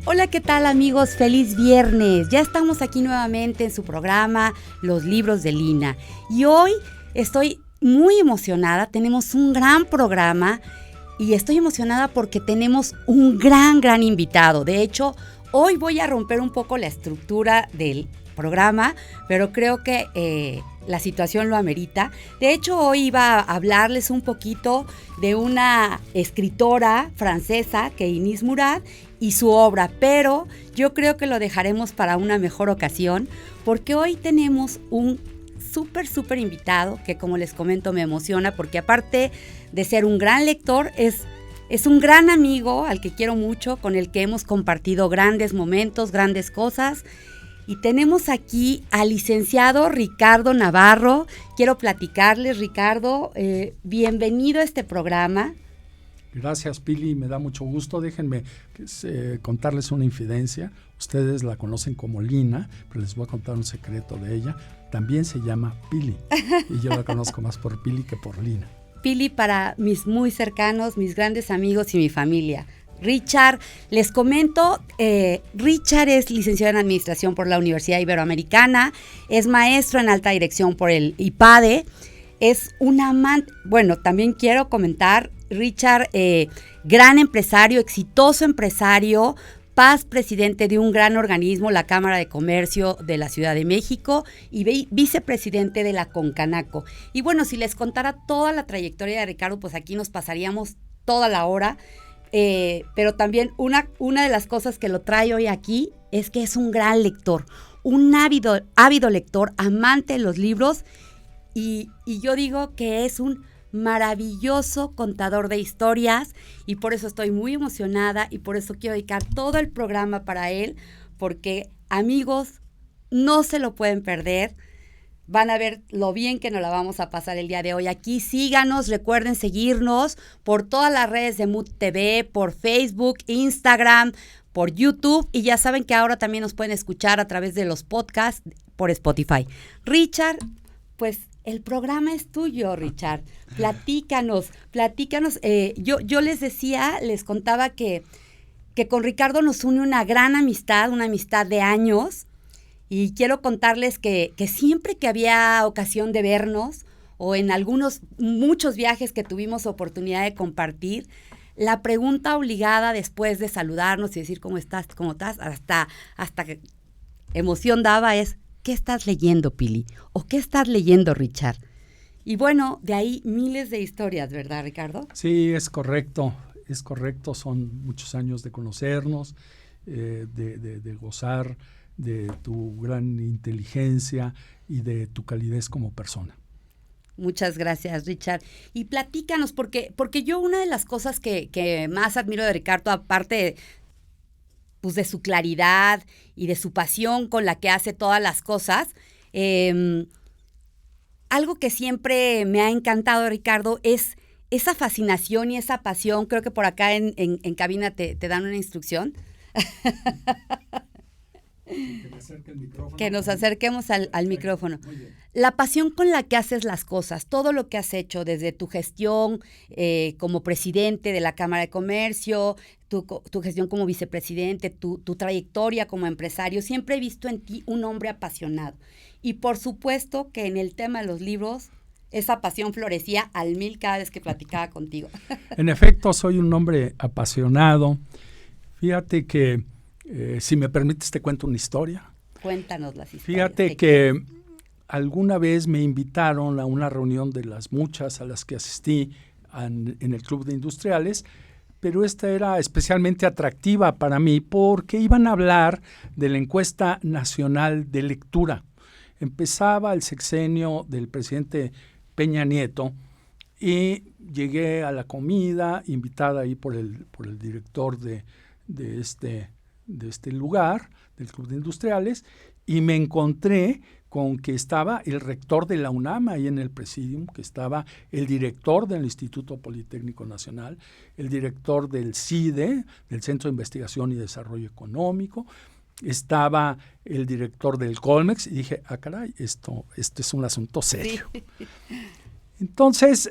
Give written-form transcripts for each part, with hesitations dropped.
Hola, ¿qué tal amigos? Feliz viernes. Ya estamos aquí nuevamente en su programa Los Libros de Lina. Y hoy estoy muy emocionada. Tenemos un gran programa y estoy emocionada porque tenemos un gran invitado. De hecho, hoy voy a romper un poco la estructura del programa, pero creo que la situación lo amerita. De hecho, hoy iba a hablarles un poquito de una escritora francesa, Keynis Murad, y su obra, pero yo creo que lo dejaremos para una mejor ocasión, porque hoy tenemos un súper invitado que, como les comento, me emociona, porque aparte de ser un gran lector, es un gran amigo al que quiero mucho, con el que hemos compartido grandes momentos, grandes cosas. Y tenemos aquí al licenciado Ricardo Navarro. Quiero platicarles, Ricardo, bienvenido a este programa. Gracias, Pili, me da mucho gusto. Déjenme contarles una infidencia. Ustedes la conocen como Lina, pero les voy a contar un secreto de ella. También se llama Pili, y yo la conozco más por Pili que por Lina. Pili para mis muy cercanos, mis grandes amigos y mi familia. Richard, les comento, Richard es licenciado en Administración por la Universidad Iberoamericana, es maestro en Alta Dirección por el IPADE, es un amante, bueno, también quiero comentar, Richard, gran empresario, exitoso empresario, presidente de un gran organismo, la Cámara de Comercio de la Ciudad de México, y vicepresidente de la Concanaco. Y bueno, si les contara toda la trayectoria de Ricardo, pues aquí nos pasaríamos toda la hora, pero también una de las cosas que lo trae hoy aquí es que es un gran lector, un ávido lector, amante de los libros, y yo digo que es un maravilloso contador de historias, y por eso estoy muy emocionada y por eso quiero dedicar todo el programa para él, porque amigos, no se lo pueden perder. Van a ver lo bien que nos la vamos a pasar el día de hoy. Aquí síganos, recuerden seguirnos por todas las redes de Mood TV, por Facebook, Instagram, por YouTube, y ya saben que ahora también nos pueden escuchar a través de los podcasts por Spotify. Richard, pues el programa es tuyo, Richard. Platícanos. Yo les contaba que con Ricardo nos une una gran amistad, una amistad de años, y quiero contarles que siempre que había ocasión de vernos, o en muchos viajes que tuvimos oportunidad de compartir, la pregunta obligada después de saludarnos y decir cómo estás, hasta que emoción daba es: ¿qué estás leyendo, Pili? ¿O qué estás leyendo, Richard? Y bueno, de ahí miles de historias, ¿verdad, Ricardo? Sí, es correcto, son muchos años de conocernos, de gozar de tu gran inteligencia y de tu calidez como persona. Muchas gracias, Richard. Y platícanos, porque yo una de las cosas que más admiro de Ricardo, aparte pues de su claridad y de su pasión con la que hace todas las cosas, algo que siempre me ha encantado, Ricardo, es esa fascinación y esa pasión. Creo que por acá en cabina te dan una instrucción. Que nos acerquemos al micrófono. La pasión con la que haces las cosas, todo lo que has hecho desde tu gestión como presidente de la Cámara de Comercio, tu gestión como vicepresidente, tu trayectoria como empresario, siempre he visto en ti un hombre apasionado. Y por supuesto que en el tema de los libros, esa pasión florecía al 1000 cada vez que platicaba contigo. En efecto, soy un hombre apasionado. Fíjate que si me permites, te cuento una historia. Cuéntanos las historias. Fíjate que alguna vez me invitaron a una reunión de las muchas a las que asistí en el Club de Industriales, pero esta era especialmente atractiva para mí porque iban a hablar de la encuesta nacional de lectura. Empezaba el sexenio del presidente Peña Nieto y llegué a la comida, invitada ahí por el director de este lugar, del Club de Industriales, y me encontré con que estaba el rector de la UNAM ahí en el presidium, que estaba el director del Instituto Politécnico Nacional, el director del CIDE, del Centro de Investigación y Desarrollo Económico, estaba el director del Colmex, y dije, caray, esto es un asunto serio. Sí. Entonces,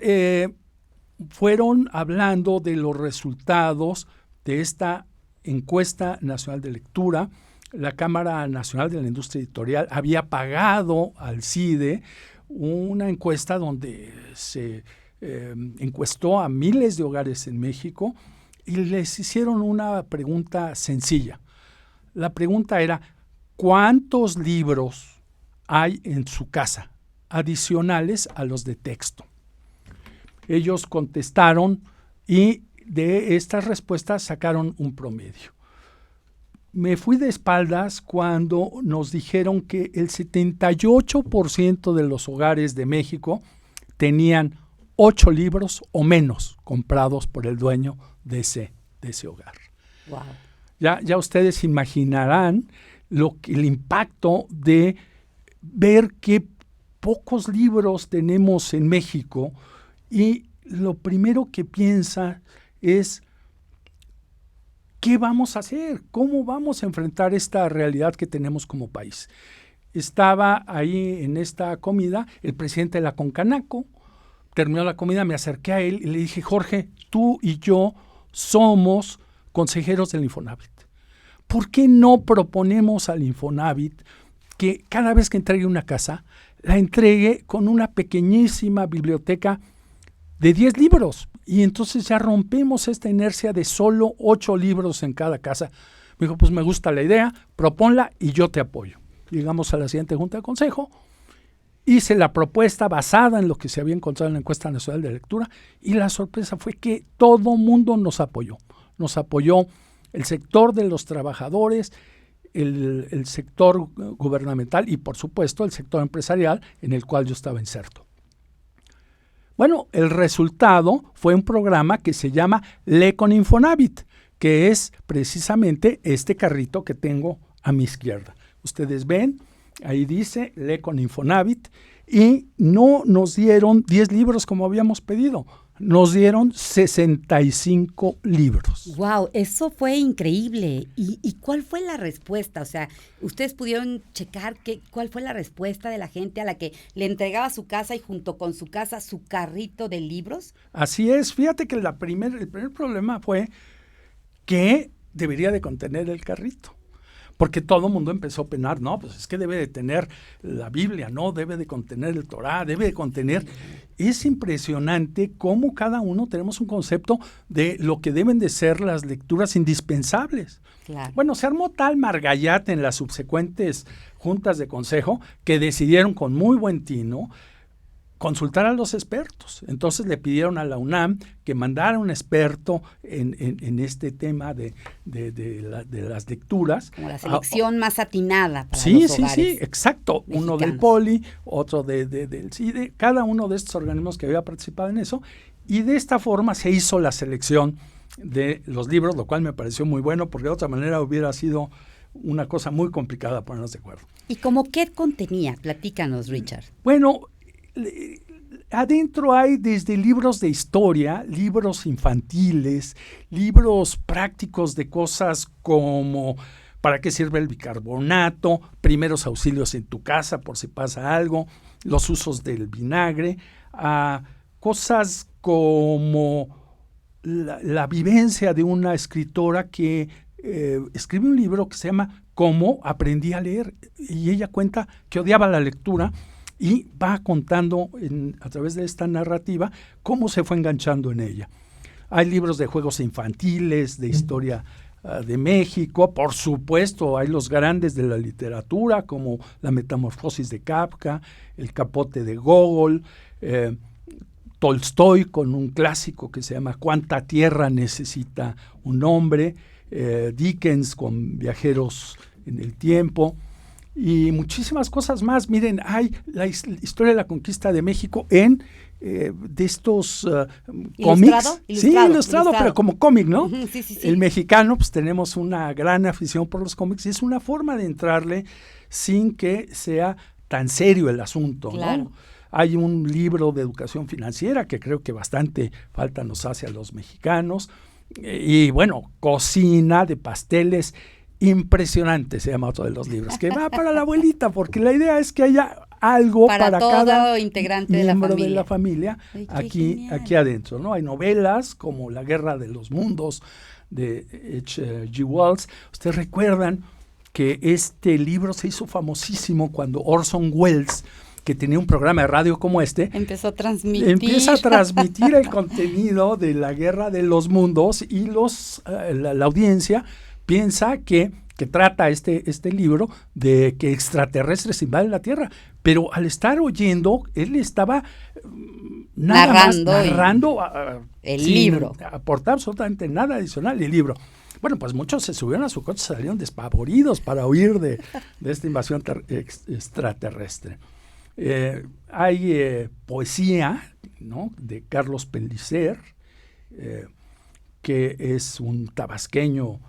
fueron hablando de los resultados de esta encuesta nacional de lectura. La Cámara Nacional de la Industria Editorial había pagado al CIDE una encuesta donde se encuestó a miles de hogares en México y les hicieron una pregunta sencilla. La pregunta era, ¿cuántos libros hay en su casa adicionales a los de texto? Ellos contestaron y de estas respuestas sacaron un promedio. Me fui de espaldas cuando nos dijeron que el 78% de los hogares de México tenían 8 libros o menos comprados por el dueño de ese hogar. Wow. Ya ustedes imaginarán el impacto de ver qué pocos libros tenemos en México, y lo primero que piensa es ¿qué vamos a hacer? ¿Cómo vamos a enfrentar esta realidad que tenemos como país? Estaba ahí en esta comida el presidente de la Concanaco, terminó la comida, me acerqué a él y le dije, Jorge, tú y yo somos consejeros del Infonavit. ¿Por qué no proponemos al Infonavit que cada vez que entregue una casa, la entregue con una pequeñísima biblioteca de 10 libros? Y entonces ya rompemos esta inercia de solo 8 libros en cada casa. Me dijo, pues me gusta la idea, proponla y yo te apoyo. Llegamos a la siguiente junta de consejo, hice la propuesta basada en lo que se había encontrado en la encuesta nacional de lectura, y la sorpresa fue que todo mundo nos apoyó. Nos apoyó el sector de los trabajadores, el sector gubernamental y, por supuesto, el sector empresarial en el cual yo estaba inserto. Bueno, el resultado fue un programa que se llama Lee con Infonavit, que es precisamente este carrito que tengo a mi izquierda. Ustedes ven, ahí dice Lee con Infonavit, y no nos dieron 10 libros como habíamos pedido, nos dieron 65 libros. Wow, eso fue increíble. ¿Y cuál fue la respuesta? O sea, ¿ustedes pudieron checar cuál fue la respuesta de la gente a la que le entregaba su casa y junto con su casa su carrito de libros? Así es. Fíjate que el primer problema fue que debería de contener el carrito. Porque todo el mundo empezó a opinar, no, pues es que debe de tener la Biblia, no, debe de contener el Torá, debe de contener. Es impresionante cómo cada uno tenemos un concepto de lo que deben de ser las lecturas indispensables. Claro. Bueno, se armó tal margallate en las subsecuentes juntas de consejo que decidieron con muy buen tino consultar a los expertos. Entonces le pidieron a la UNAM que mandara un experto en este tema de las lecturas. Como la selección más atinada para sí, los hogares. Sí, exacto. Mexicanos. Uno del POLI, otro del CIDE, cada uno de estos organismos que había participado en eso, y de esta forma se hizo la selección de los libros, lo cual me pareció muy bueno, porque de otra manera hubiera sido una cosa muy complicada ponernos de acuerdo. ¿Y cómo qué contenía? Platícanos, Richard. Bueno, adentro hay desde libros de historia, libros infantiles, libros prácticos de cosas como para qué sirve el bicarbonato, primeros auxilios en tu casa por si pasa algo, los usos del vinagre, cosas como la vivencia de una escritora que escribe un libro que se llama Cómo aprendí a leer, y ella cuenta que odiaba la lectura y va contando a través de esta narrativa cómo se fue enganchando en ella. Hay libros de juegos infantiles, de historia de México, por supuesto, hay los grandes de la literatura como La Metamorfosis de Kafka, El Capote de Gogol, Tolstoy con un clásico que se llama ¿Cuánta tierra necesita un hombre?, Dickens con Viajeros en el tiempo, y muchísimas cosas más. Miren, hay la historia de la conquista de México en de estos cómics. Ilustrado, pero como cómic, ¿no? Uh-huh, sí. El mexicano, pues tenemos una gran afición por los cómics, y es una forma de entrarle sin que sea tan serio el asunto, claro, ¿no? Hay un libro de educación financiera que creo que bastante falta nos hace a los mexicanos. Y bueno, cocina de pasteles, impresionante se llama otro de los libros, que va para la abuelita, porque la idea es que haya algo para todo cada integrante miembro de la familia aquí adentro, ¿no? Hay novelas como La Guerra de los Mundos de H.G. Wells. Ustedes recuerdan que este libro se hizo famosísimo cuando Orson Welles, que tenía un programa de radio como este, empieza a transmitir el contenido de la Guerra de los Mundos, y la audiencia piensa que trata este libro de que extraterrestres invaden la Tierra. Pero al estar oyendo, él estaba narrando el libro. Aportar absolutamente nada adicional al libro. Bueno, pues muchos se subieron a su coche, salieron despavoridos para huir de esta invasión extraterrestre. Hay poesía, ¿no?, de Carlos Pellicer, que es un tabasqueño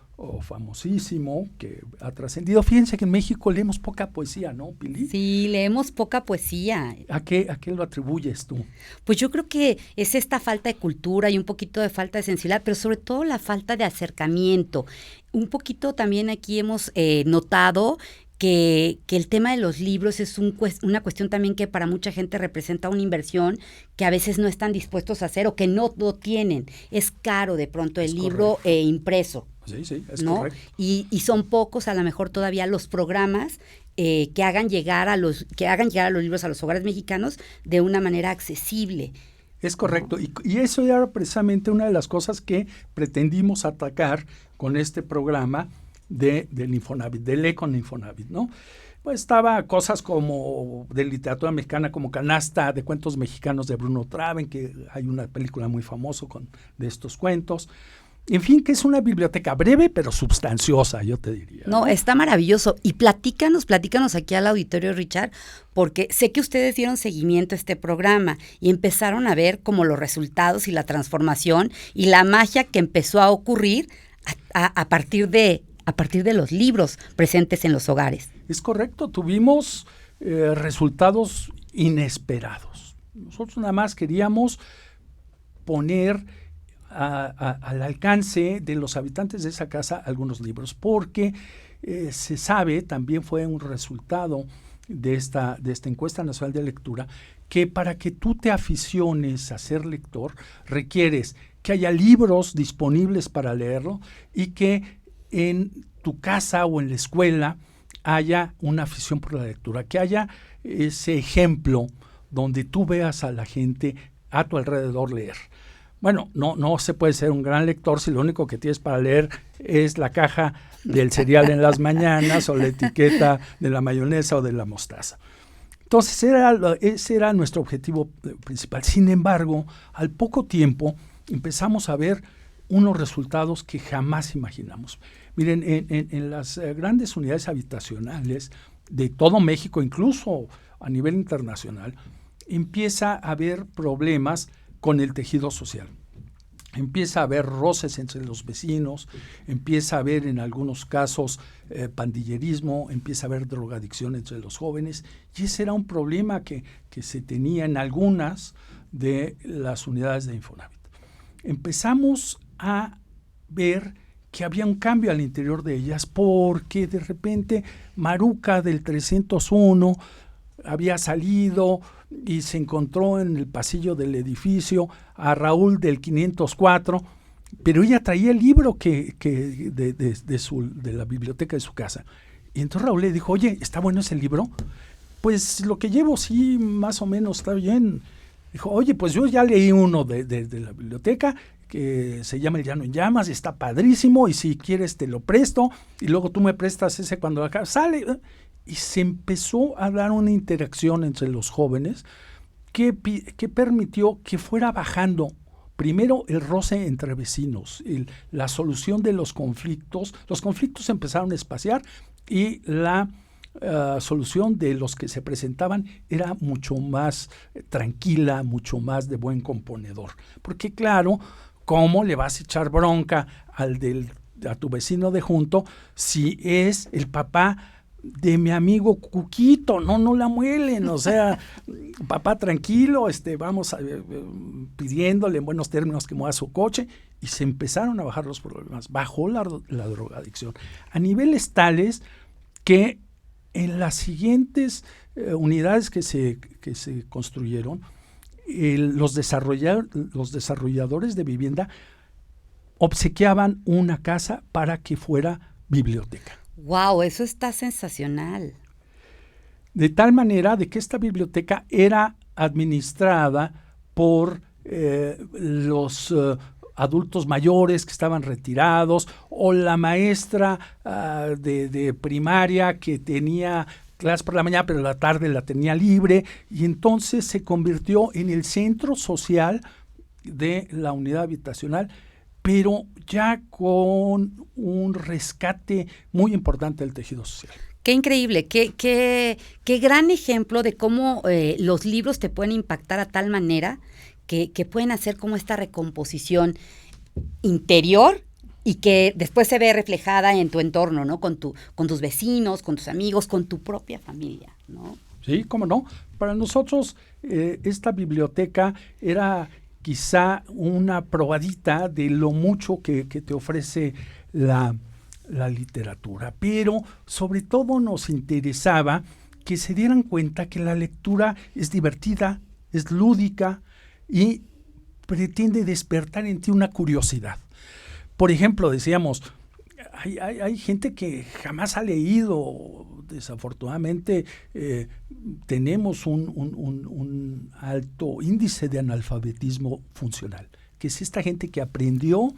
famosísimo, que ha trascendido. Fíjense que en México leemos poca poesía, ¿no, Pili? Sí, leemos poca poesía. ¿A qué lo atribuyes tú? Pues yo creo que es esta falta de cultura y un poquito de falta de sensibilidad, pero sobre todo la falta de acercamiento. Un poquito también aquí hemos notado que el tema de los libros es una cuestión también que para mucha gente representa una inversión que a veces no están dispuestos a hacer o que no tienen. Es caro de pronto el libro impreso. Sí, es ¿no? correcto. Y son pocos a lo mejor todavía los programas que hagan llegar a los libros a los hogares mexicanos de una manera accesible. Es correcto, y eso era precisamente una de las cosas que pretendimos atacar con este programa del Infonavit, del Econ Infonavit, ¿no? Pues estaba cosas como de literatura mexicana, como Canasta de Cuentos Mexicanos de Bruno Traven, que hay una película muy famosa de estos cuentos. En fin, que es una biblioteca breve pero sustanciosa, yo te diría. No, está maravilloso. Y platícanos aquí al auditorio, Richard, porque sé que ustedes dieron seguimiento a este programa y empezaron a ver como los resultados y la transformación y la magia que empezó a ocurrir a partir de los libros presentes en los hogares. Es correcto, tuvimos resultados inesperados. Nosotros nada más queríamos poner al alcance de los habitantes de esa casa algunos libros, porque se sabe, también fue un resultado de esta encuesta nacional de lectura, que para que tú te aficiones a ser lector, requieres que haya libros disponibles para leerlo y que en tu casa o en la escuela haya una afición por la lectura, que haya ese ejemplo donde tú veas a la gente a tu alrededor leer. Bueno, no se puede ser un gran lector si lo único que tienes para leer es la caja del cereal en las mañanas o la etiqueta de la mayonesa o de la mostaza. Entonces ese era nuestro objetivo principal. Sin embargo, al poco tiempo empezamos a ver unos resultados que jamás imaginamos. Miren, en las grandes unidades habitacionales de todo México, incluso a nivel internacional, empieza a haber problemas con el tejido social. Empieza a haber roces entre los vecinos, empieza a haber en algunos casos pandillerismo, empieza a haber drogadicción entre los jóvenes, y ese era un problema que se tenía en algunas de las unidades de Infonavit. Empezamos a ver que había un cambio al interior de ellas, porque de repente Maruca del 301 había salido y se encontró en el pasillo del edificio a Raúl del 504, pero ella traía el libro de la biblioteca de su casa. Y entonces Raúl le dijo, oye, ¿está bueno ese libro? Pues lo que llevo sí, más o menos está bien. Dijo, oye, pues yo ya leí uno de la biblioteca que se llama El Llano en Llamas, está padrísimo, y si quieres te lo presto, y luego tú me prestas ese cuando acá sale. Y se empezó a dar una interacción entre los jóvenes que permitió que fuera bajando primero el roce entre vecinos, la solución de los conflictos empezaron a espaciar, y la solución de los que se presentaban era mucho más tranquila, mucho más de buen componedor. Porque claro, ¿cómo le vas a echar bronca a tu vecino de junto si es el papá de mi amigo Cuquito? No la muelen, o sea, papá tranquilo, vamos pidiéndole en buenos términos que mueva su coche, y se empezaron a bajar los problemas, bajó la drogadicción a niveles tales que en las siguientes unidades que se construyeron, los desarrolladores de vivienda obsequiaban una casa para que fuera biblioteca. ¡Wow! Eso está sensacional. De tal manera de que esta biblioteca era administrada por los adultos mayores que estaban retirados, o la maestra de primaria que tenía clase por la mañana, pero la tarde la tenía libre, y entonces se convirtió en el centro social de la unidad habitacional, pero ya con un rescate muy importante del tejido social. Qué increíble, qué gran ejemplo de cómo los libros te pueden impactar a tal manera que pueden hacer como esta recomposición interior y que después se ve reflejada en tu entorno, ¿no? Con tus vecinos, con tus amigos, con tu propia familia, ¿no? Sí, cómo no. Para nosotros esta biblioteca era quizá una probadita de lo mucho que te ofrece la literatura, pero sobre todo nos interesaba que se dieran cuenta que la lectura es divertida, es lúdica y pretende despertar en ti una curiosidad. Por ejemplo, decíamos, hay gente que jamás ha leído. Desafortunadamente tenemos un alto índice de analfabetismo funcional, que es esta gente que aprendió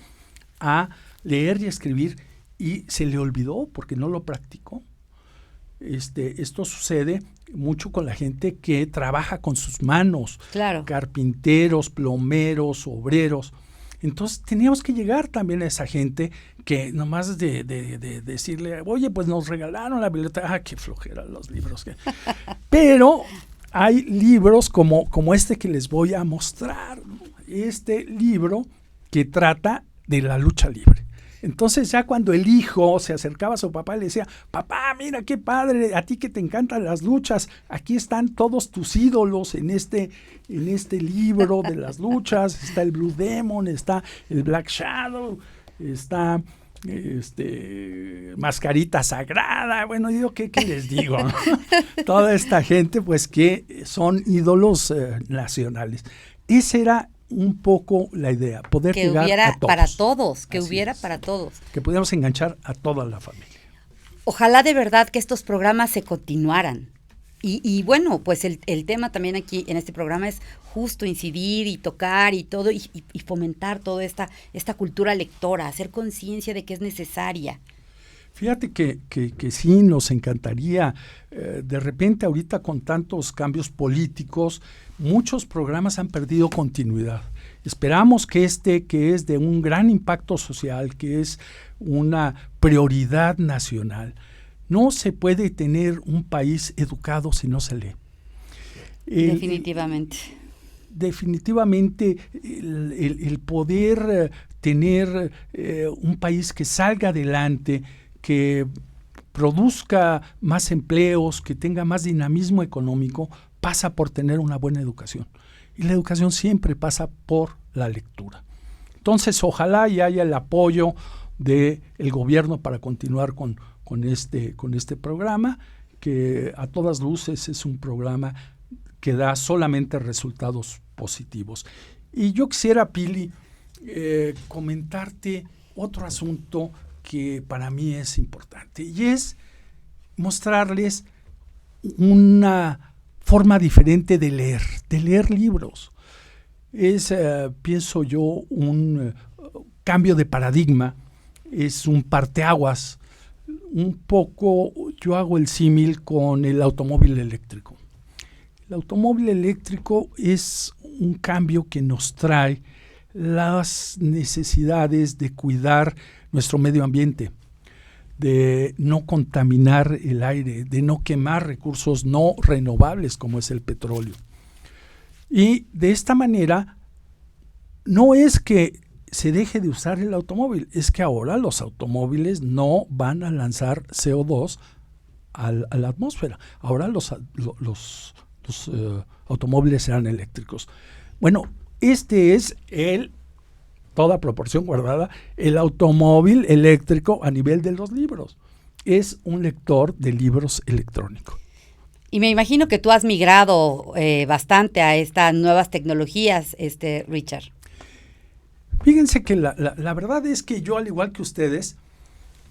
a leer y escribir y se le olvidó porque no lo practicó. Esto sucede mucho con la gente que trabaja con sus manos, claro. Carpinteros, plomeros, obreros. Entonces teníamos que llegar también a esa gente que nomás de decirle, oye, pues nos regalaron la biblioteca, qué flojera los libros. Pero hay libros como este que les voy a mostrar, ¿no? Este libro que trata de la lucha libre. Entonces ya cuando el hijo se acercaba a su papá y le decía, papá, mira qué padre, a ti que te encantan las luchas, aquí están todos tus ídolos en este libro de las luchas, está el Blue Demon, está el Black Shadow, está Mascarita Sagrada, bueno, yo qué les digo, ¿no? Toda esta gente pues que son ídolos nacionales. Ese era un poco la idea, poder que llegar hubiera a todos. Para todos, que Así hubiera es. para todos. Que pudiéramos enganchar a toda la familia. Ojalá de verdad que estos programas se continuaran. Y bueno, pues el tema también aquí en este programa es justo incidir y tocar y todo, y fomentar toda esta cultura lectora, hacer conciencia de que es necesaria. Fíjate que sí nos encantaría, de repente ahorita con tantos cambios políticos, muchos programas han perdido continuidad. Esperamos que que es de un gran impacto social, que es una prioridad nacional. No se puede tener un país educado si no se lee. Definitivamente. Definitivamente el poder tener un país que salga adelante, que produzca más empleos, que tenga más dinamismo económico, pasa por tener una buena educación. Y la educación siempre pasa por la lectura. Entonces, ojalá y haya el apoyo del gobierno para continuar con este programa, que a todas luces es un programa que da solamente resultados positivos. Y yo quisiera, Pili, comentarte otro asunto que para mí es importante, y es mostrarles una forma diferente de leer libros. Es, pienso yo, un cambio de paradigma, es un parteaguas. Un poco yo hago el símil con el automóvil eléctrico. El automóvil eléctrico es un cambio que nos trae las necesidades de cuidar nuestro medio ambiente, de no contaminar el aire, de no quemar recursos no renovables como es el petróleo. Y de esta manera no es que se deje de usar el automóvil, es que ahora los automóviles no van a lanzar CO2 a la atmósfera. Ahora los automóviles serán eléctricos. Bueno, este es toda proporción guardada, el automóvil eléctrico a nivel de los libros. Es un lector de libros electrónico. Y me imagino que tú has migrado bastante a estas nuevas tecnologías, Richard. Fíjense que la verdad es que yo, al igual que ustedes,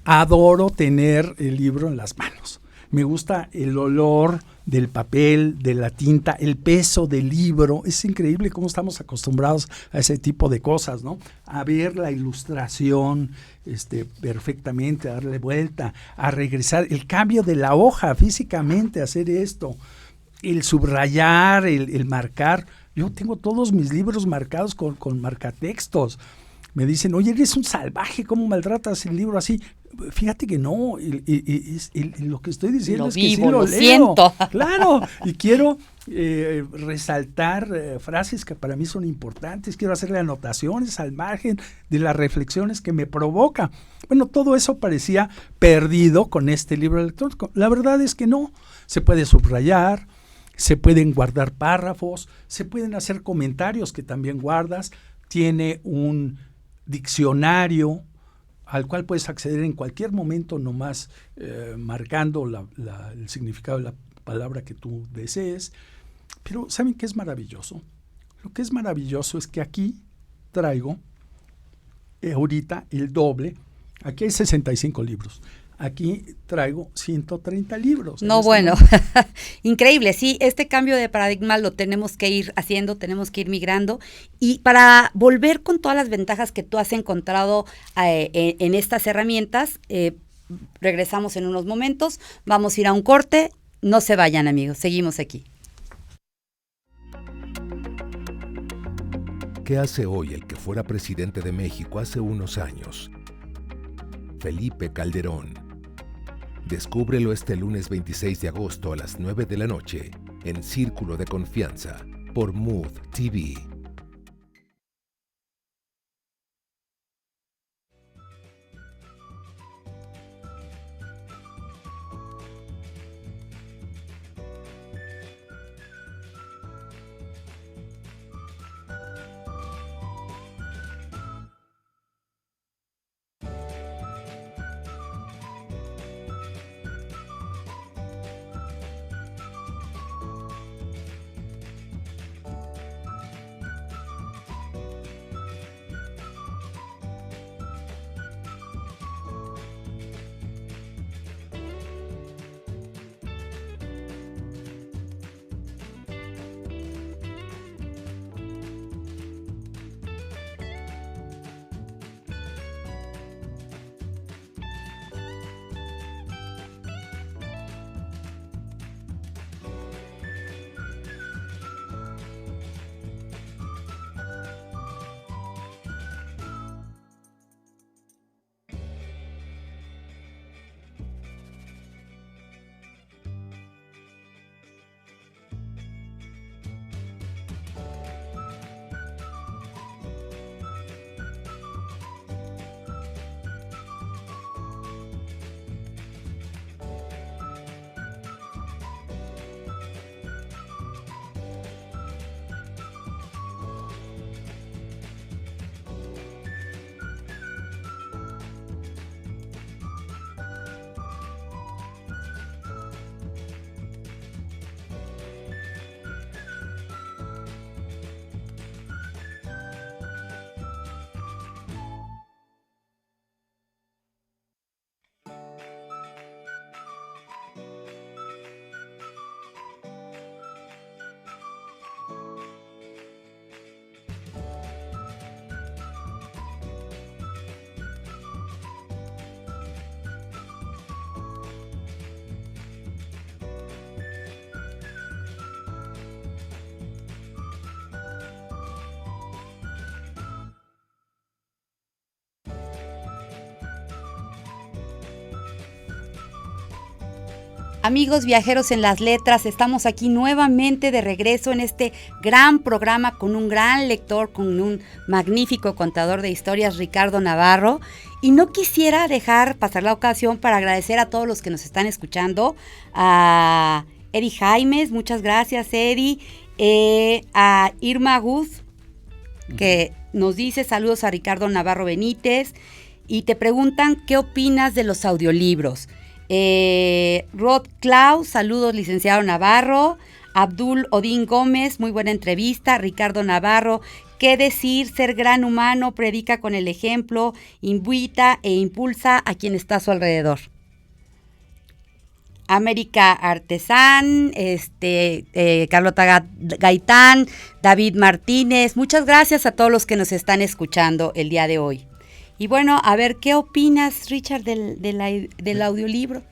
adoro tener el libro en las manos. Me gusta el olor del papel, de la tinta, el peso del libro. Es increíble cómo estamos acostumbrados a ese tipo de cosas, ¿no? A ver la ilustración perfectamente, a darle vuelta, a regresar, el cambio de la hoja físicamente, hacer esto, el subrayar, el marcar. Yo tengo todos mis libros marcados con marcatextos. Me dicen, oye, eres un salvaje, ¿cómo maltratas el libro así? Fíjate que no, lo que estoy diciendo lo es vivo, que sí lo leo. Siento. Claro, y quiero resaltar frases que para mí son importantes, quiero hacerle anotaciones al margen de las reflexiones que me provoca. Bueno, todo eso parecía perdido con este libro electrónico. La verdad es que no, se puede subrayar, se pueden guardar párrafos, se pueden hacer comentarios que también guardas, tiene un diccionario al cual puedes acceder en cualquier momento, nomás marcando el significado de la palabra que tú desees. Pero ¿saben qué es maravilloso? Lo que es maravilloso es que aquí traigo ahorita el doble. Aquí hay 65 libros. Aquí traigo 130 libros. No, bueno, increíble, sí, este cambio de paradigma lo tenemos que ir haciendo, tenemos que ir migrando, y para volver con todas las ventajas que tú has encontrado en estas herramientas, regresamos en unos momentos, vamos a ir a un corte, no se vayan, amigos, seguimos aquí. ¿Qué hace hoy el que fuera presidente de México hace unos años? Felipe Calderón. Descúbrelo este lunes 26 de agosto a las 9 de la noche en Círculo de Confianza por Mood TV. Amigos viajeros en las letras, estamos aquí nuevamente de regreso en este gran programa con un gran lector, con un magnífico contador de historias, Ricardo Navarro. Y no quisiera dejar pasar la ocasión para agradecer a todos los que nos están escuchando, a Eri Jaimes, muchas gracias Eri, a Irma Guz, que nos dice saludos a Ricardo Navarro Benítez, y te preguntan qué opinas de los audiolibros. Rod Klaus, saludos licenciado Navarro. Abdul Odín Gómez, muy buena entrevista. Ricardo Navarro, ¿Qué decir? Ser gran humano, predica con el ejemplo, invita e impulsa a quien está a su alrededor. América Artesán, Carlota Gaitán, David Martínez, muchas gracias a todos los que nos están escuchando el día de hoy. Y bueno, a ver, ¿qué opinas, Richard, del audiolibro?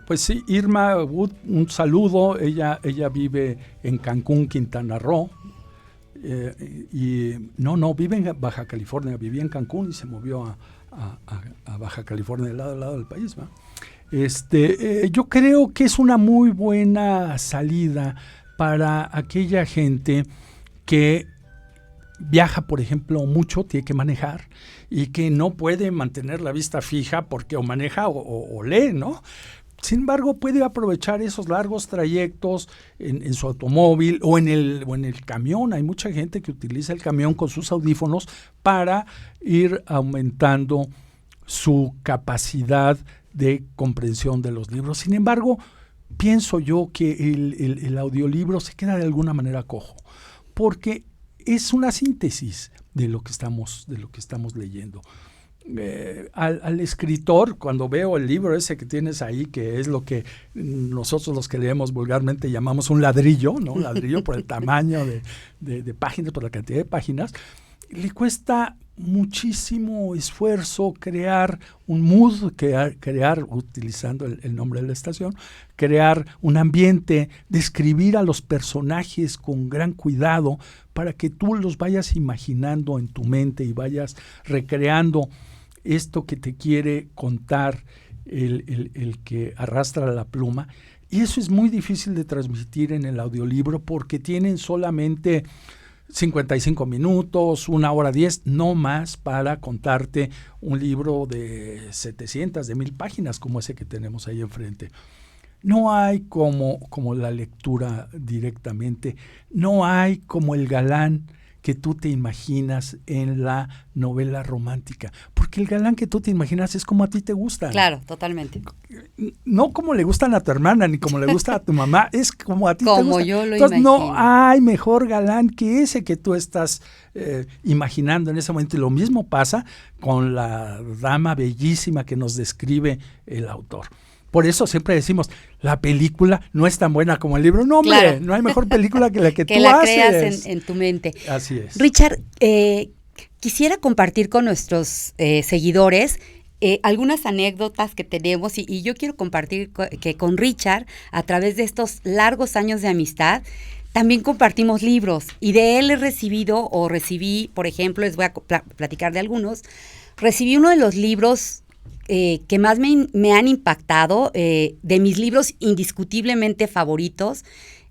Pues sí, Irma Wood, un saludo. Ella vive en Cancún, Quintana Roo. No, vive en Baja California. Vivía en Cancún y se movió a Baja California, del lado del país, ¿va? Yo creo que es una muy buena salida para aquella gente que viaja, por ejemplo, mucho, tiene que manejar y que no puede mantener la vista fija porque o maneja o lee, ¿no? Sin embargo, puede aprovechar esos largos trayectos en su automóvil o en el camión. Hay mucha gente que utiliza el camión con sus audífonos para ir aumentando su capacidad de comprensión de los libros. Sin embargo, pienso yo que el audiolibro se queda de alguna manera cojo, porque es una síntesis de lo que estamos leyendo. Al escritor, cuando veo el libro ese que tienes ahí, que es lo que nosotros los que leemos vulgarmente llamamos un ladrillo, ¿no? Un ladrillo por el tamaño de páginas, por la cantidad de páginas, le cuesta muchísimo esfuerzo crear un mood, crear utilizando el nombre de la estación, crear un ambiente, describir a los personajes con gran cuidado para que tú los vayas imaginando en tu mente y vayas recreando esto que te quiere contar el que arrastra la pluma. Y eso es muy difícil de transmitir en el audiolibro porque tienen solamente 55 minutos, 1 hora 10, no más, para contarte un libro de 700, de 1000 páginas como ese que tenemos ahí enfrente. No hay como la lectura directamente, no hay como el galán que tú te imaginas en la novela romántica, porque el galán que tú te imaginas es como a ti te gusta. Claro, totalmente. No como le gustan a tu hermana ni como le gusta a tu mamá, es como a ti te gusta. Como yo lo Entonces, imagino. no hay mejor galán que ese que tú estás imaginando en ese momento. Y lo mismo pasa con la dama bellísima que nos describe el autor. Por eso siempre decimos, la película no es tan buena como el libro. No, hombre, claro. No hay mejor película que la que que tú la haces. creas en tu mente. Así es. Richard, quisiera compartir con nuestros seguidores algunas anécdotas que tenemos y yo quiero compartir que con Richard, a través de estos largos años de amistad, también compartimos libros y de él recibí, por ejemplo, les voy a platicar de algunos, recibí uno de los libros que más me han impactado, de mis libros indiscutiblemente favoritos.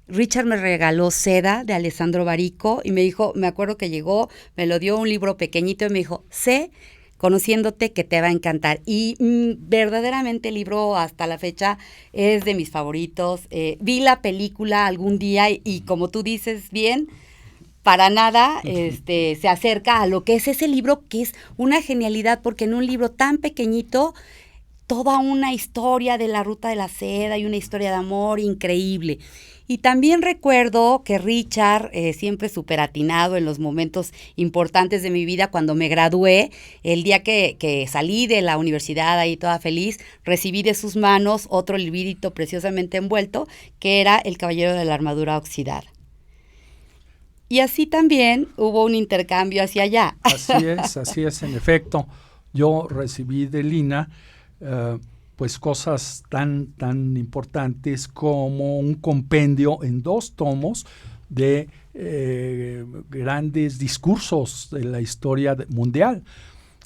Richard me regaló Seda, de Alessandro Barico, y me dijo, me acuerdo que llegó, me lo dio un libro pequeñito y me dijo, sé, conociéndote, que te va a encantar. Y verdaderamente el libro hasta la fecha es de mis favoritos. Vi la película algún día y como tú dices bien, para nada se acerca a lo que es ese libro, que es una genialidad, porque en un libro tan pequeñito, toda una historia de la ruta de la seda y una historia de amor increíble. Y también recuerdo que Richard, siempre súper atinado en los momentos importantes de mi vida, cuando me gradué, el día que salí de la universidad ahí toda feliz, recibí de sus manos otro librito preciosamente envuelto, que era El Caballero de la Armadura Oxidada. Y así también hubo un intercambio hacia allá. Así es, en efecto. Yo recibí de Lina pues cosas tan importantes como un compendio en 2 tomos de grandes discursos de la historia mundial,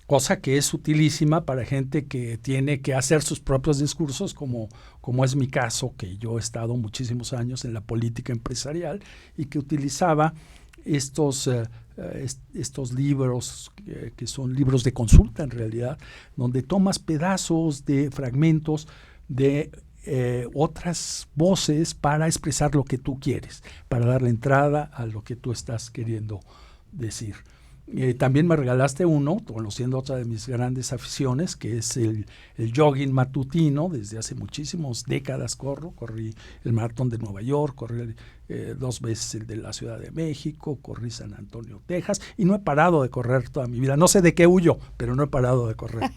cosa que es utilísima para gente que tiene que hacer sus propios discursos, como es mi caso, que yo he estado muchísimos años en la política empresarial y que utilizaba estos libros que son libros de consulta en realidad, donde tomas pedazos de fragmentos de otras voces para expresar lo que tú quieres, para darle entrada a lo que tú estás queriendo decir. También me regalaste uno, conociendo otra de mis grandes aficiones, que es el jogging matutino. Desde hace muchísimas décadas corrí el maratón de Nueva York, corrí 2 veces el de la Ciudad de México, corrí San Antonio, Texas, y no he parado de correr toda mi vida. No sé de qué huyo, pero no he parado de correr.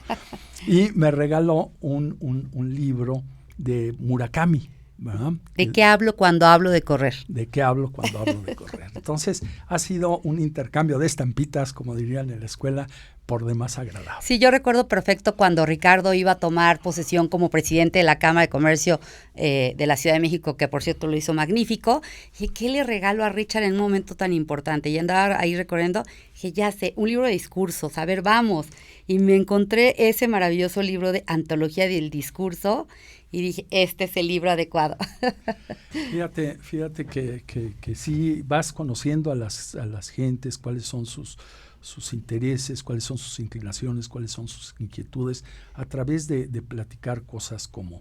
Y me regaló un libro de Murakami, ¿verdad? ¿De qué hablo cuando hablo de correr? ¿De qué hablo cuando hablo de correr? Entonces, ha sido un intercambio de estampitas, como dirían en la escuela, por demás agradable. Sí, yo recuerdo perfecto cuando Ricardo iba a tomar posesión como presidente de la Cámara de Comercio de la Ciudad de México, que por cierto lo hizo magnífico. Dije, ¿qué le regalo a Richard en un momento tan importante? Y andaba ahí recorriendo, dije, ya sé, un libro de discursos, a ver, vamos. Y me encontré ese maravilloso libro de Antología del Discurso, y dije, este es el libro adecuado. Fíjate que sí vas conociendo a las gentes, cuáles son sus intereses, cuáles son sus inclinaciones, cuáles son sus inquietudes, a través de platicar cosas como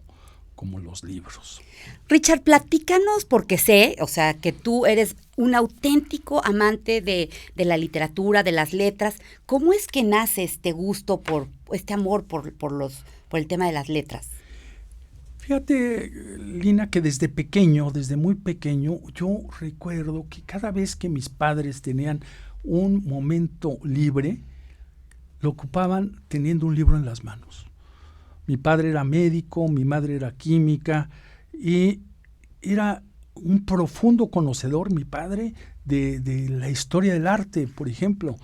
los libros. Richard, platícanos, porque sé, o sea, que tú eres un auténtico amante de la literatura, de las letras. ¿Cómo es que nace este gusto este amor por el tema de las letras? Fíjate, Lina, que desde muy pequeño, yo recuerdo que cada vez que mis padres tenían un momento libre, lo ocupaban teniendo un libro en las manos. Mi padre era médico, mi madre era química, y era un profundo conocedor, mi padre, de la historia del arte, por ejemplo.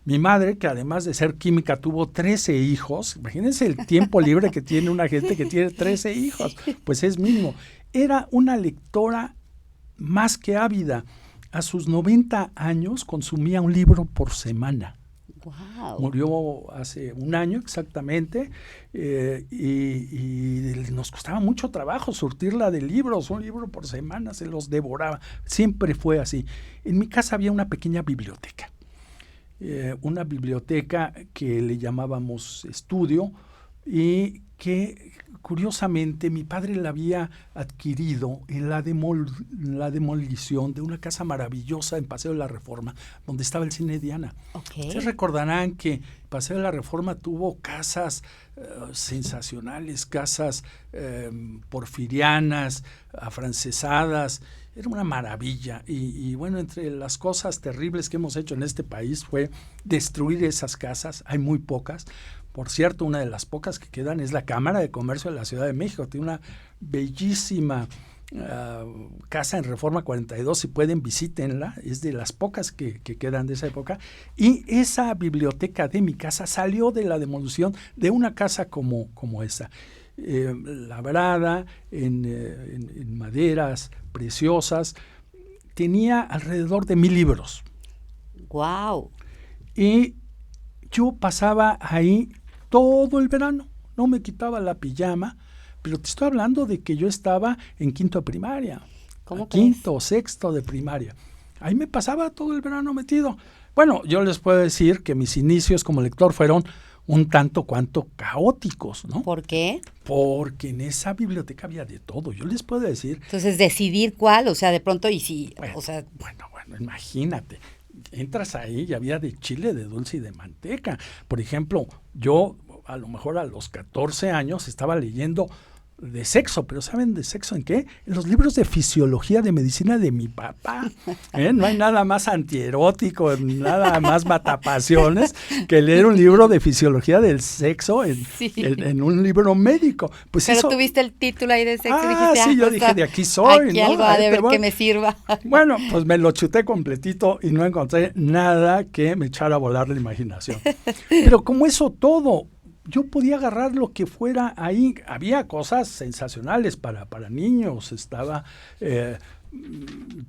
Mi madre, que además de ser química, tuvo 13 hijos. Imagínense el tiempo libre que tiene una gente que tiene 13 hijos. Pues es mínimo. Era una lectora más que ávida. A sus 90 años consumía un libro por semana. Wow. Murió hace un año exactamente, y nos costaba mucho trabajo surtirla de libros. Un libro por semana, se los devoraba. Siempre fue así. En mi casa había una pequeña biblioteca. Una biblioteca que le llamábamos estudio, y que curiosamente mi padre la había adquirido en la demolición de una casa maravillosa en Paseo de la Reforma, donde estaba el Cine Diana. Okay. Ustedes recordarán que Paseo de la Reforma tuvo casas sensacionales, casas porfirianas, afrancesadas. Era una maravilla, y bueno, entre las cosas terribles que hemos hecho en este país fue destruir esas casas. Hay muy pocas. Por cierto, una de las pocas que quedan es la Cámara de Comercio de la Ciudad de México. Tiene una bellísima casa en Reforma 42, si pueden visítenla, es de las pocas que quedan de esa época. Y esa biblioteca de mi casa salió de la demolición de una casa como esa. Labrada en maderas preciosas, tenía alrededor de 1000 libros. Wow. Y yo pasaba ahí todo el verano, no me quitaba la pijama, pero te estoy hablando de que yo estaba en quinto de primaria, quinto o sexto de primaria. Ahí me pasaba todo el verano metido. Bueno, yo les puedo decir que mis inicios como lector fueron un tanto cuanto caóticos, ¿no? ¿Por qué? Porque en esa biblioteca había de todo. Yo les puedo decir. Entonces, decidir cuál, o sea, de pronto, y si, bueno, o sea. Bueno, imagínate. Entras ahí y había de chile, de dulce y de manteca. Por ejemplo, yo a lo mejor a los 14 años estaba leyendo de sexo, pero ¿saben de sexo en qué? En los libros de fisiología de medicina de mi papá. No hay nada más antierótico, nada más matapasiones que leer un libro de fisiología del sexo en un libro médico. Pues pero eso, tuviste el título ahí de sexo y dijiste, sí, yo dije, de aquí soy. Aquí ¿no? algo ha de ver que me sirva. Bueno, pues me lo chuté completito y no encontré nada que me echara a volar la imaginación. Pero como eso todo, yo podía agarrar lo que fuera ahí. Había cosas sensacionales para niños. Estaba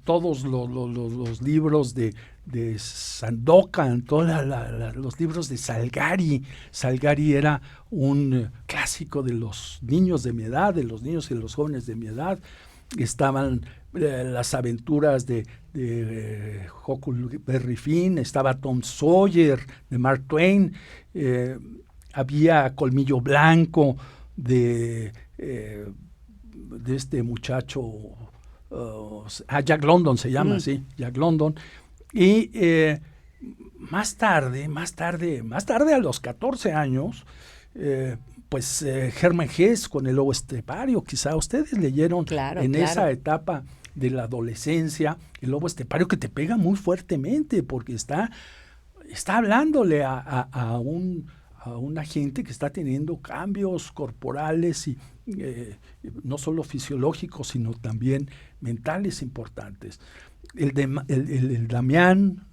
todos los libros de Sandokan, todos los libros de Salgari. Salgari era un clásico de los niños de mi edad, de los niños y de los jóvenes de mi edad. Estaban las aventuras de Huckleberry Finn, estaba Tom Sawyer de Mark Twain, había Colmillo Blanco de este muchacho, Jack London se llama, sí, Jack London. Y más tarde, a los 14 años, Hermann Hesse con El lobo estepario, quizá ustedes leyeron esa etapa de la adolescencia, El lobo estepario, que te pega muy fuertemente porque está hablándole a una gente que está teniendo cambios corporales y no solo fisiológicos, sino también mentales importantes. El Damián,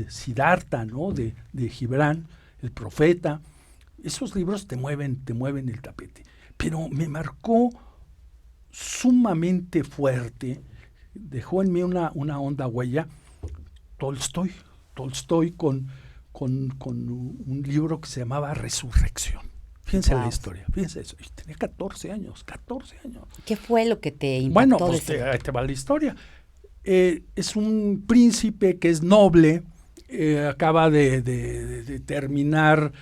Siddhartha, ¿no? de Gibran, el profeta. Esos libros te mueven el tapete. Pero me marcó sumamente fuerte, dejó en mí una honda huella, Tolstoy con un libro que se llamaba Resurrección. Fíjense la historia, fíjense eso. Yo tenía 14 años. ¿Qué fue lo que te impactó? Bueno, pues te va la historia. Es un príncipe que es noble, acaba de terminar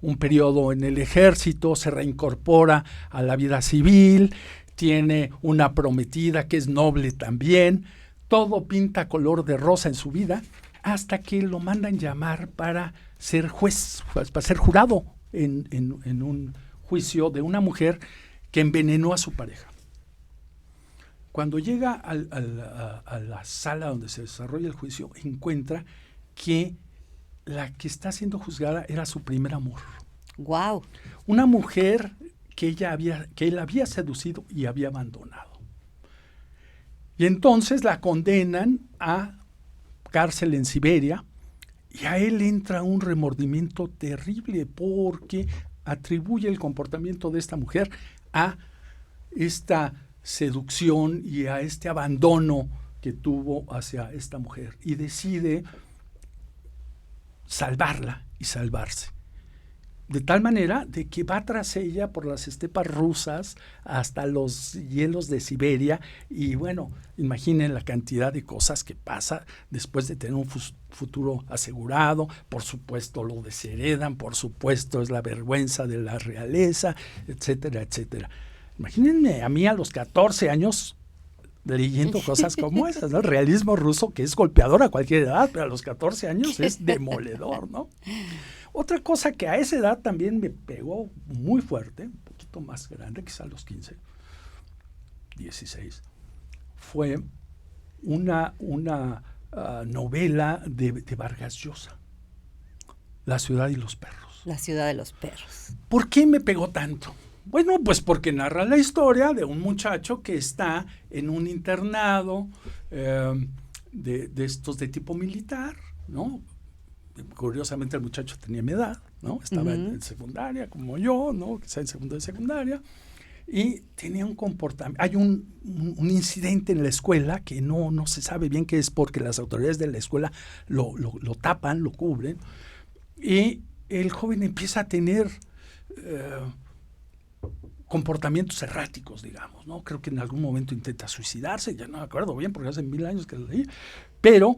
un periodo en el ejército, se reincorpora a la vida civil, tiene una prometida que es noble también, todo pinta color de rosa en su vida, hasta que lo mandan llamar para ser juez, para ser jurado en un juicio de una mujer que envenenó a su pareja. Cuando llega a la sala donde se desarrolla el juicio, encuentra que la que está siendo juzgada era su primer amor. Wow. Una mujer que él había seducido y había abandonado. Y entonces la condenan a cárcel en Siberia, y a él entra un remordimiento terrible porque atribuye el comportamiento de esta mujer a esta seducción y a este abandono que tuvo hacia esta mujer, y decide salvarla y salvarse. De tal manera de que va tras ella por las estepas rusas hasta los hielos de Siberia, y bueno, imaginen la cantidad de cosas que pasa después de tener un futuro asegurado. Por supuesto lo desheredan, por supuesto es la vergüenza de la realeza, etcétera, etcétera. Imagínense a mí a los 14 años leyendo cosas como esas, ¿no? El realismo ruso, que es golpeador a cualquier edad, pero a los 14 años es demoledor, ¿no? Otra cosa que a esa edad también me pegó muy fuerte, un poquito más grande, quizá a los 15, 16, fue una novela de Vargas Llosa, La ciudad y los perros. La ciudad de los perros. ¿Por qué me pegó tanto? Bueno, pues porque narra la historia de un muchacho que está en un internado de estos de tipo militar, ¿no? Curiosamente el muchacho tenía mi edad, ¿no? Estaba en secundaria como yo, ¿no? Quizá en segundo de secundaria, y tenía un comportamiento. Hay un incidente en la escuela que no se sabe bien qué es, porque las autoridades de la escuela lo tapan, lo cubren, y el joven empieza a tener comportamientos erráticos, digamos, ¿no? Creo que en algún momento intenta suicidarse, ya no me acuerdo bien porque hace 1000 años que lo leí, pero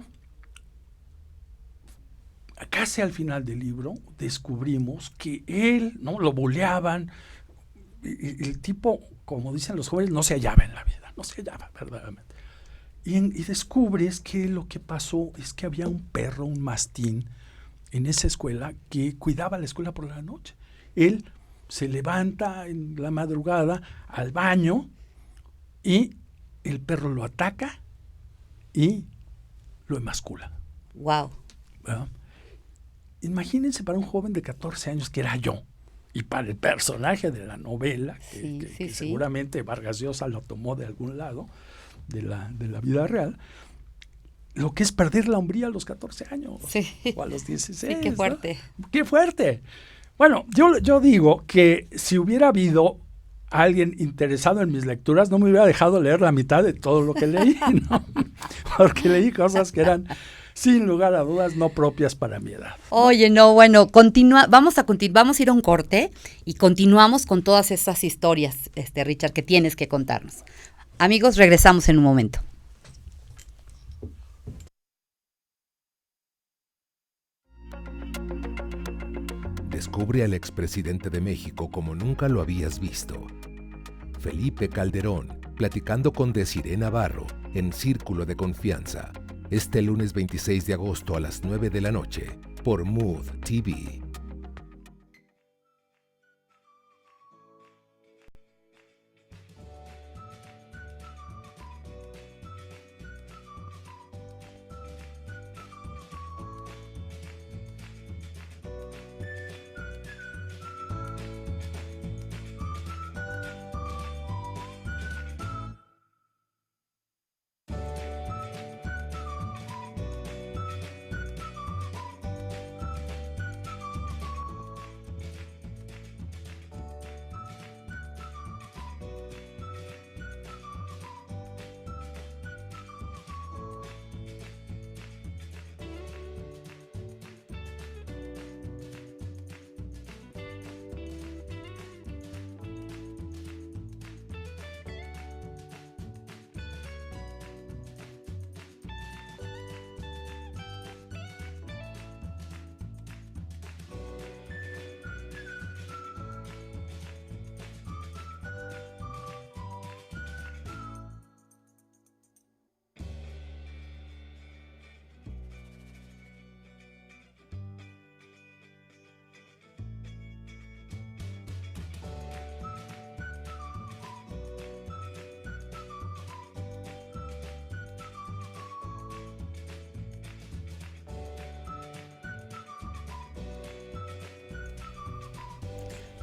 casi al final del libro descubrimos que él, ¿no? Lo buleaban, el tipo, como dicen los jóvenes, no se hallaba en la vida, no se hallaba verdaderamente. Y descubres que lo que pasó es que había un perro, un mastín, en esa escuela que cuidaba la escuela por la noche. Él se levanta en la madrugada al baño y el perro lo ataca y lo emascula. Wow. ¿Verdad? Imagínense para un joven de 14 años, que era yo, y para el personaje de la novela, que seguramente Vargas Llosa lo tomó de algún lado de la vida real, lo que es perder la hombría a los 14 años, o a los 16. Sí, qué fuerte. ¿No? ¡Qué fuerte! Bueno, yo digo que si hubiera habido alguien interesado en mis lecturas, no me hubiera dejado leer la mitad de todo lo que leí, ¿no? Porque leí cosas que eran, sin lugar a dudas, no propias para mi edad. Oye, no, bueno, vamos a ir a un corte y continuamos con todas esas historias, Richard, que tienes que contarnos. Amigos, regresamos en un momento. Descubre al expresidente de México como nunca lo habías visto. Felipe Calderón, platicando con Desiree Navarro en Círculo de Confianza. este lunes 26 de agosto a las 9 de la noche por Mood TV.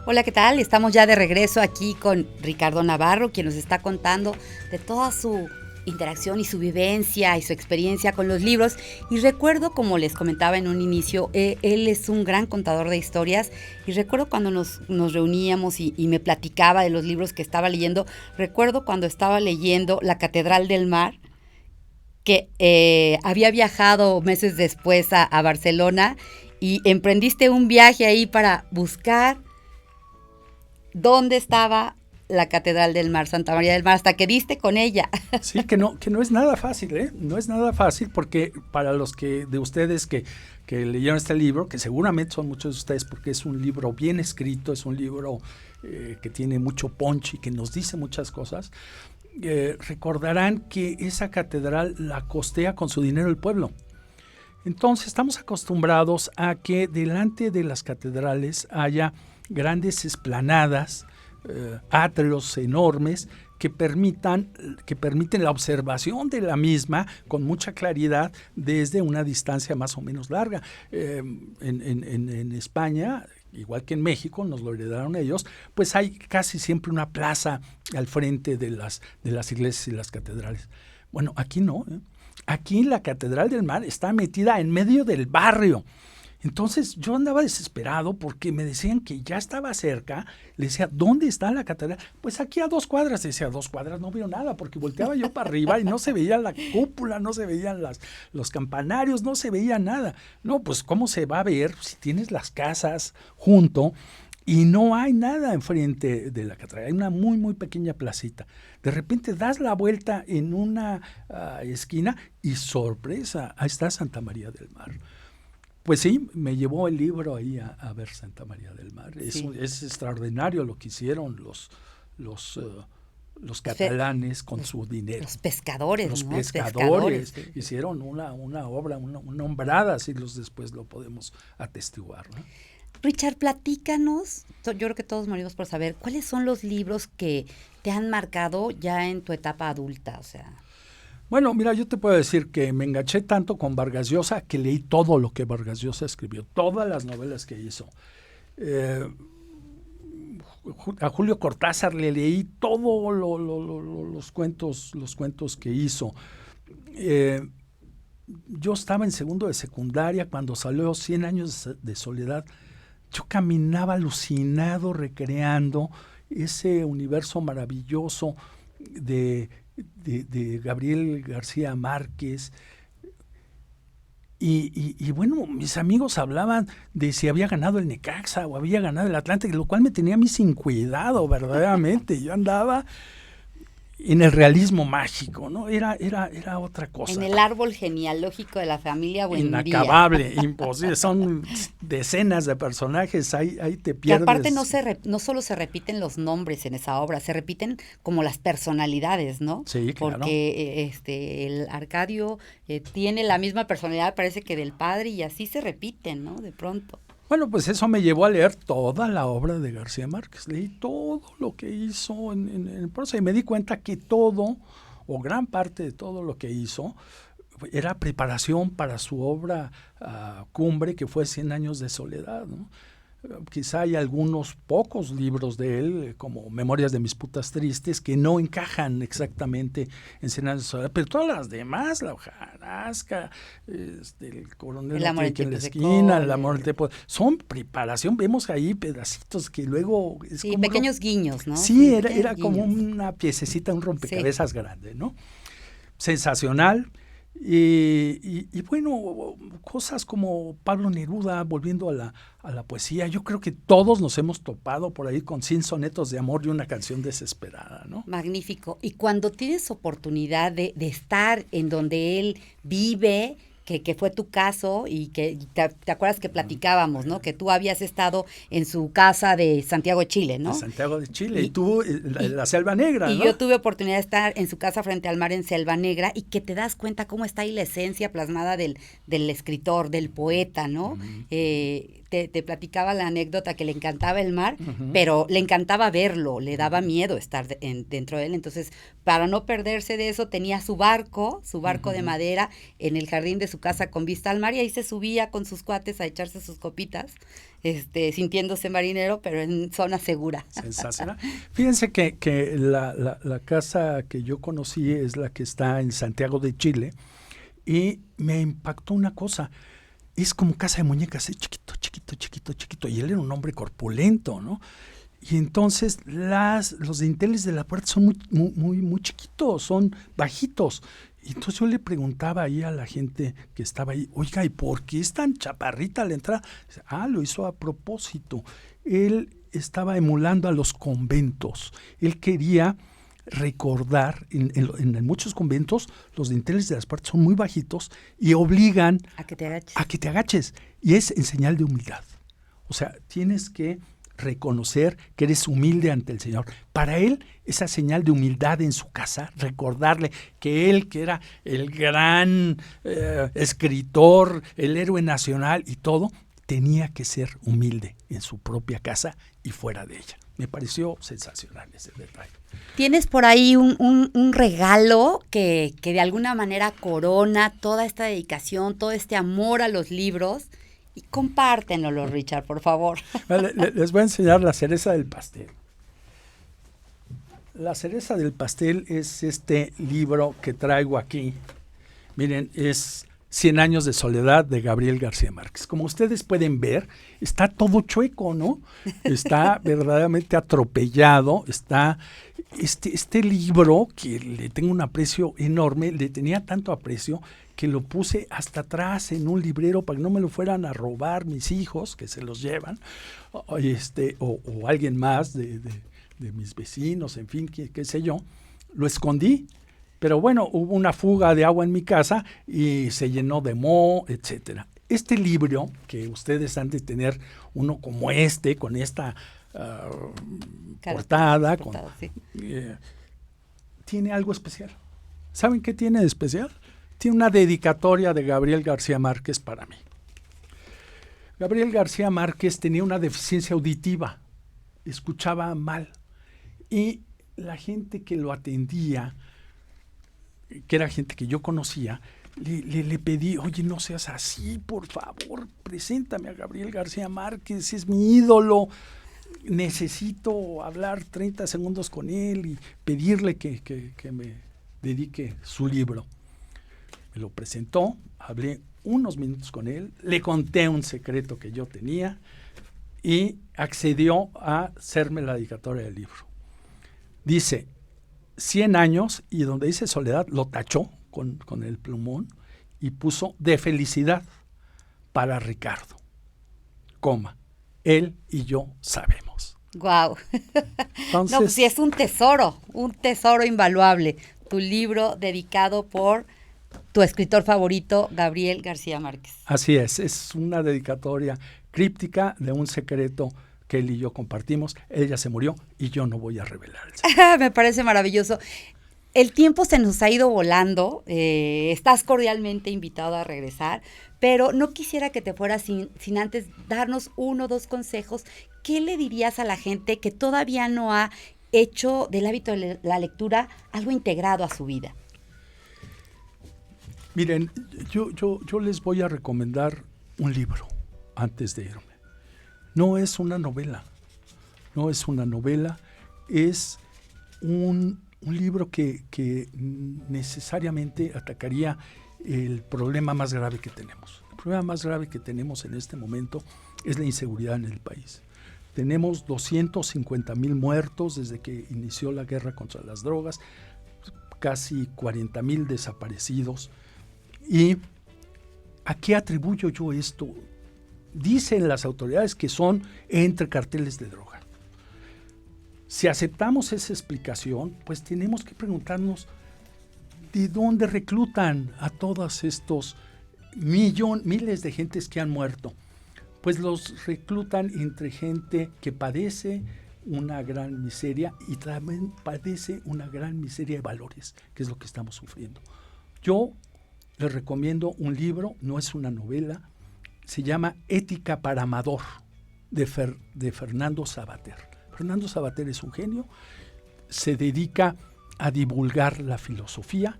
Hola, ¿qué tal? Estamos ya de regreso aquí con Ricardo Navarro, quien nos está contando de toda su interacción y su vivencia y su experiencia con los libros. Y recuerdo, como les comentaba en un inicio, él es un gran contador de historias. Y recuerdo cuando nos reuníamos y me platicaba de los libros que estaba leyendo. Recuerdo cuando estaba leyendo La Catedral del Mar, que había viajado meses después a Barcelona y emprendiste un viaje ahí para buscar dónde estaba la Catedral del Mar, Santa María del Mar, hasta que diste con ella. Sí, que no es nada fácil, ¿eh? No es nada fácil porque para los de ustedes que leyeron este libro, que seguramente son muchos de ustedes porque es un libro bien escrito, es un libro que tiene mucho punch y que nos dice muchas cosas, recordarán que esa catedral la costea con su dinero el pueblo. Entonces estamos acostumbrados a que delante de las catedrales haya grandes esplanadas, atrios enormes que permiten la observación de la misma con mucha claridad desde una distancia más o menos larga. En España, igual que en México, nos lo heredaron ellos, pues hay casi siempre una plaza al frente de las iglesias y las catedrales. Bueno, aquí no, ¿eh? Aquí la Catedral del Mar está metida en medio del barrio. Entonces yo andaba desesperado porque me decían que ya estaba cerca. Le decía, ¿dónde está la catedral? Pues aquí a 2 cuadras. Decía, 2 cuadras no veo nada, porque volteaba yo para arriba y no se veía la cúpula, no se veían los campanarios, no se veía nada. No, pues ¿cómo se va a ver si tienes las casas junto y no hay nada enfrente de la catedral? Hay una muy, muy pequeña placita. De repente das la vuelta en una esquina y sorpresa, ahí está Santa María del Mar. Pues sí, me llevó el libro ahí a ver Santa María del Mar. Sí. Es extraordinario lo que hicieron los catalanes con su dinero. Los pescadores, Los ¿no? pescadores sí. Hicieron una obra, una hombrada, siglos después lo podemos atestiguar, ¿no? Richard, platícanos, yo creo que todos morimos por saber, ¿cuáles son los libros que te han marcado ya en tu etapa adulta? O sea... Bueno, mira, yo te puedo decir que me enganché tanto con Vargas Llosa que leí todo lo que Vargas Llosa escribió, todas las novelas que hizo. A Julio Cortázar le leí todos los cuentos que hizo. Yo estaba en segundo de secundaria cuando salió 100 años de soledad. Yo caminaba alucinado recreando ese universo maravilloso de Gabriel García Márquez. Y bueno, mis amigos hablaban de si había ganado el Necaxa o había ganado el Atlante, lo cual me tenía a mí sin cuidado, verdaderamente. Yo andaba en el realismo mágico, ¿no? Era otra cosa. En el árbol genealógico de la familia Buendía. Inacabable, imposible. Son decenas de personajes, ahí te Y pierdes. aparte no solo se repiten los nombres en esa obra, se repiten como las personalidades, ¿no? Sí, claro. Porque el Arcadio tiene la misma personalidad, parece que del padre, y así se repiten, ¿no? De pronto. Bueno, pues eso me llevó a leer toda la obra de García Márquez. Leí todo lo que hizo en prosa y me di cuenta que todo, o gran parte de todo lo que hizo, era preparación para su obra cumbre, que fue 100 años de soledad, ¿no? Quizá hay algunos pocos libros de él, como Memorias de mis putas tristes, que no encajan exactamente en 100 años de soledad, pero todas las demás, La hojarasca, el coronel El amor en en la tiempos de esquina, El cólera. amor en tiempos, son preparación, vemos ahí pedacitos que luego... Es Sí, como pequeños guiños, ¿no? Sí, era pequeños como guiños. una piececita, un rompecabezas grande, ¿no? Sensacional. Y bueno, cosas como Pablo Neruda, volviendo a la poesía, yo creo que todos nos hemos topado por ahí con 100 sonetos de amor y una canción desesperada, ¿no? Magnífico. Y cuando tienes oportunidad de estar en donde él vive, que fue tu caso, y que te acuerdas que platicábamos, ¿no? Que tú habías estado en su casa de Santiago de Chile, ¿no? De Santiago de Chile, y tú, la Selva Negra, Y ¿no? yo tuve oportunidad de estar en su casa frente al mar en Selva Negra, y que te das cuenta cómo está ahí la esencia plasmada del escritor, del poeta, ¿no? Te platicaba la anécdota que le encantaba el mar, pero le encantaba verlo, le daba miedo estar dentro de él. Entonces, para no perderse de eso, tenía su barco de madera en el jardín de su casa con vista al mar, y ahí se subía con sus cuates a echarse sus copitas, sintiéndose marinero, pero en zona segura. Sensacional. Fíjense que la casa que yo conocí es la que está en Santiago de Chile, y me impactó una cosa. Es como casa de muñecas, chiquito, chiquito, chiquito, chiquito. Y él era un hombre corpulento, ¿no? Y entonces los dinteles de la puerta son muy chiquitos, son bajitos. Y entonces yo le preguntaba ahí a la gente que estaba ahí, oiga, ¿y por qué es tan chaparrita la entrada? Dice, lo hizo a propósito. Él estaba emulando a los conventos. Él quería recordar, en muchos conventos los dinteles de las puertas son muy bajitos y obligan A que te agaches. a que te agaches, y es en señal de humildad. O sea, tienes que reconocer que eres humilde ante el Señor. Para él, esa señal de humildad en su casa, recordarle que él, que era el gran escritor, el héroe nacional y todo, tenía que ser humilde en su propia casa y fuera de ella. Me pareció sensacional ese detalle. Tienes por ahí un regalo que de alguna manera corona toda esta dedicación, todo este amor a los libros. Y compártenlo, Richard, por favor. Les voy a enseñar la cereza del pastel. La cereza del pastel es este libro que traigo aquí. Miren, es 100 años de soledad de Gabriel García Márquez. Como ustedes pueden ver, está todo chueco, ¿no? Está verdaderamente atropellado. Está este libro, que le tengo un aprecio enorme, le tenía tanto aprecio que lo puse hasta atrás en un librero para que no me lo fueran a robar mis hijos, que se los llevan, o alguien más de mis vecinos, en fin, qué sé yo. Lo escondí. Pero bueno, hubo una fuga de agua en mi casa y se llenó de moho, etcétera. Este libro, que ustedes han de tener uno como con esta portada, sí. Tiene algo especial. ¿Saben qué tiene de especial? Tiene una dedicatoria de Gabriel García Márquez para mí. Gabriel García Márquez tenía una deficiencia auditiva, escuchaba mal, y la gente que lo atendía, que era gente que yo conocía, le pedí, oye, no seas así, por favor, preséntame a Gabriel García Márquez, es mi ídolo, necesito hablar 30 segundos con él y pedirle que me dedique su libro. Me lo presentó, hablé unos minutos con él, le conté un secreto que yo tenía y accedió a hacerme la dedicatoria del libro. Dice 100 años, y donde dice soledad lo tachó con el plumón y puso de felicidad para Ricardo, él y yo sabemos. Wow. Entonces, No, pues sí, es un tesoro invaluable. Tu libro dedicado por tu escritor favorito, Gabriel García Márquez. así es una dedicatoria críptica de un secreto que él y yo compartimos. Ella se murió y yo no voy a revelar el secreto. Me parece maravilloso. El tiempo se nos ha ido volando, estás cordialmente invitado a regresar, pero no quisiera que te fueras sin antes darnos 1 o 2 consejos. ¿Qué le dirías a la gente que todavía no ha hecho del hábito de la lectura algo integrado a su vida? Miren, yo les voy a recomendar un libro antes de irme. No es una novela, es un libro que necesariamente atacaría el problema más grave que tenemos. El problema más grave que tenemos en este momento es la inseguridad en el país. Tenemos 250,000 muertos desde que inició la guerra contra las drogas, casi 40,000 desaparecidos. ¿Y a qué atribuyo yo esto? Dicen las autoridades que son entre carteles de droga. Si aceptamos esa explicación, pues tenemos que preguntarnos de dónde reclutan a todos estos miles de gentes que han muerto. Pues los reclutan entre gente que padece una gran miseria y también padece una gran miseria de valores, que es lo que estamos sufriendo. Yo les recomiendo un libro, no es una novela, se llama Ética para Amador, de Fernando Savater. Fernando Savater es un genio, se dedica a divulgar la filosofía.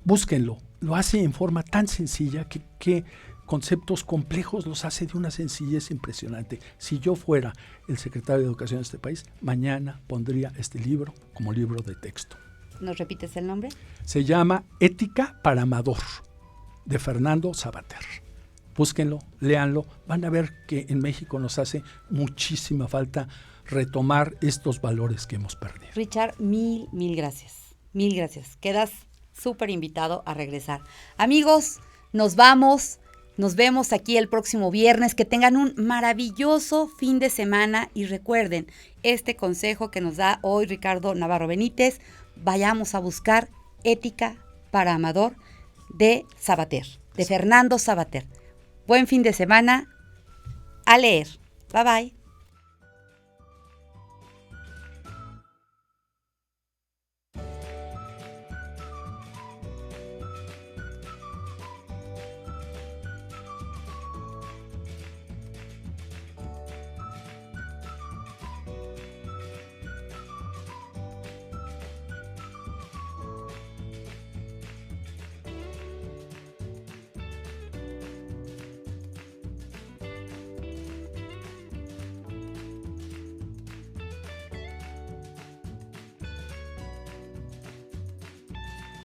Búsquenlo, lo hace en forma tan sencilla que conceptos complejos los hace de una sencillez impresionante. Si yo fuera el secretario de Educación de este país, mañana pondría este libro como libro de texto. ¿Nos repites el nombre? Se llama Ética para Amador, de Fernando Savater. Búsquenlo, léanlo, van a ver que en México nos hace muchísima falta retomar estos valores que hemos perdido. Richard, mil gracias. Mil gracias. Quedas súper invitado a regresar. Amigos, nos vamos. Nos vemos aquí el próximo viernes. Que tengan un maravilloso fin de semana y recuerden este consejo que nos da hoy Ricardo Navarro Benítez. Vayamos a buscar Ética para Amador de Savater, de Fernando Savater. Buen fin de semana. A leer. Bye bye.